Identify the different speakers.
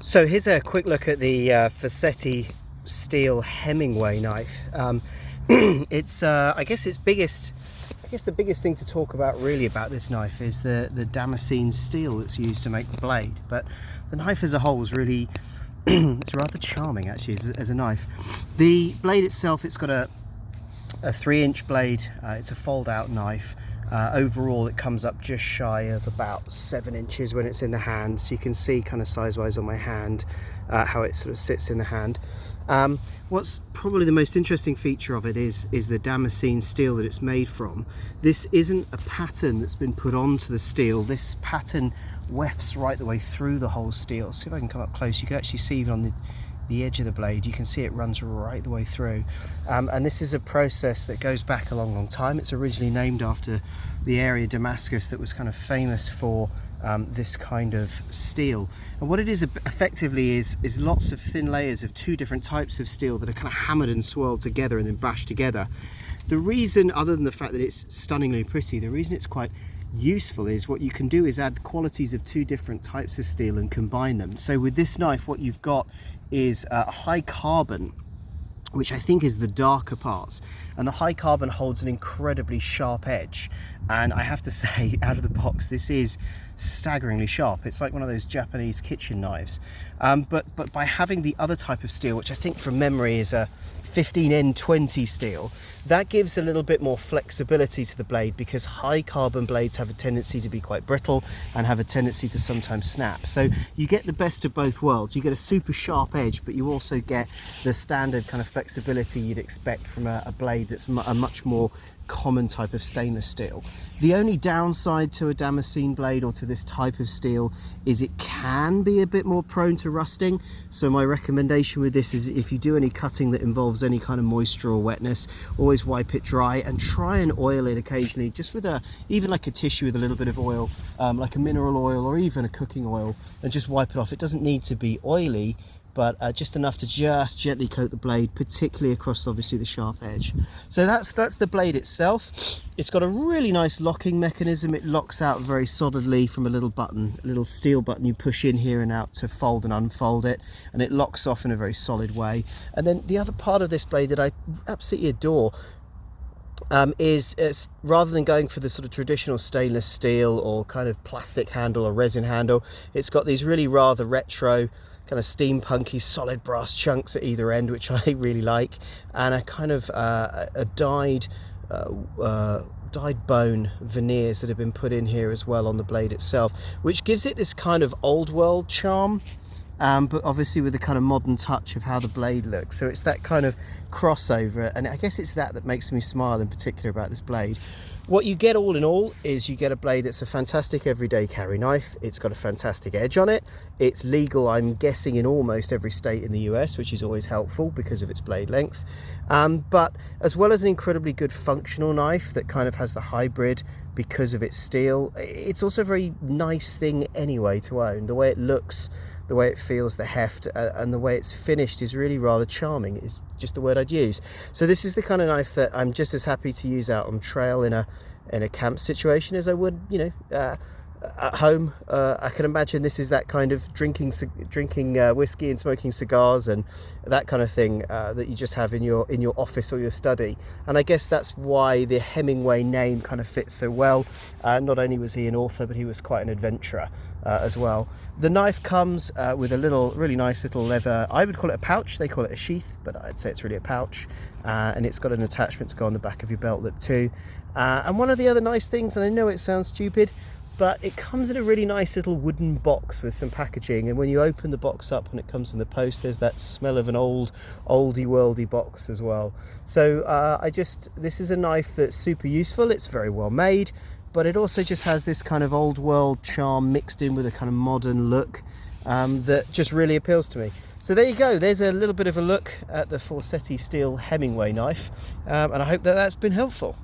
Speaker 1: So here's a quick look at the Forseti steel Hemingway knife. It's I guess the biggest thing to talk about really about this knife is the Damascene steel that's used to make the blade. But the knife as a whole is really it's rather charming actually as a knife. The blade itself, it's got a 3-inch blade. It's a fold-out knife. Overall it comes up just shy of about 7 inches when it's in the hand, so you can see kind of size-wise on my hand how it sort of sits in the hand. What's probably the most interesting feature of it is the Damascene steel that it's made from. This isn't a pattern that's been put onto the steel. This pattern wefts right the way through the whole steel. See if I can come up close. You can actually see even on the edge of the blade, you can see it runs right the way through, and this is a process that goes back a long time. It's originally named after the area Damascus that was kind of famous for this kind of steel. And what it is effectively is lots of thin layers of 2 different types of steel that are kind of hammered and swirled together and then bashed together. The reason, other than the fact that it's stunningly pretty, the reason it's quite useful is what you can do is add qualities of 2 different types of steel and combine them. So with this knife, what you've got is high carbon, which I think is the darker parts, and the high carbon holds an incredibly sharp edge, and I have to say, out of the box, this is staggeringly sharp. It's like one of those Japanese kitchen knives, but by having the other type of steel, which I think from memory is a 15N20 steel, that gives a little bit more flexibility to the blade, because high carbon blades have a tendency to be quite brittle and have a tendency to sometimes snap. So you get the best of both worlds. You get a super sharp edge, but you also get the standard kind of flexibility you'd expect from a blade that's a much more common type of stainless steel. The only downside to a Damascene blade or to this type of steel is it can be a bit more prone to rusting. So my recommendation with this is, if you do any cutting that involves any kind of moisture or wetness, always wipe it dry and try and oil it occasionally, just with even like a tissue with a little bit of oil, like a mineral oil or even a cooking oil, and just wipe it off. It doesn't need to be oily, but just enough to just gently coat the blade, particularly across obviously the sharp edge. So that's the blade itself. It's got a really nice locking mechanism. It locks out very solidly from a little button, a little steel button you push in here and out to fold and unfold it, and it locks off in a very solid way. And then the other part of this blade that I absolutely adore is rather than going for the sort of traditional stainless steel or kind of plastic handle or resin handle, it's got these really rather retro kind of steampunky solid brass chunks at either end, which I really like, and a kind of a dyed bone veneers that have been put in here as well on the blade itself, which gives it this kind of old world charm, but obviously with a kind of modern touch of how the blade looks. So it's that kind of crossover, and I guess it's that makes me smile in particular about this blade. What you get all in all is you get a blade that's a fantastic everyday carry knife. It's got a fantastic edge on it. It's legal, I'm guessing, in almost every state in the US, which is always helpful because of its blade length. But as well as an incredibly good functional knife that kind of has the hybrid because of its steel, it's also a very nice thing anyway to own. The way it looks, the way it feels, the heft, and the way it's finished is really rather charming, is just the word I'd use. So this is the kind of knife that I'm just as happy to use out on trail in a camp situation as I would, at home. I can imagine this is that kind of drinking whiskey and smoking cigars and that kind of thing that you just have in your office or your study. And I guess that's why the Hemingway name kind of fits so well. Not only was he an author, but he was quite an adventurer as well. The knife comes with a really nice little leather, I would call it a pouch, they call it a sheath, but I'd say it's really a pouch, and it's got an attachment to go on the back of your belt loop too. And one of the other nice things, and I know it sounds stupid, but it comes in a really nice little wooden box with some packaging, and when you open the box up and it comes in the post, there's that smell of an oldie worldy box as well. So this is a knife that's super useful. It's very well made, but it also just has this kind of old world charm mixed in with a kind of modern look that just really appeals to me. So there you go, there's a little bit of a look at the Forseti steel Hemingway knife, and I hope that that's been helpful.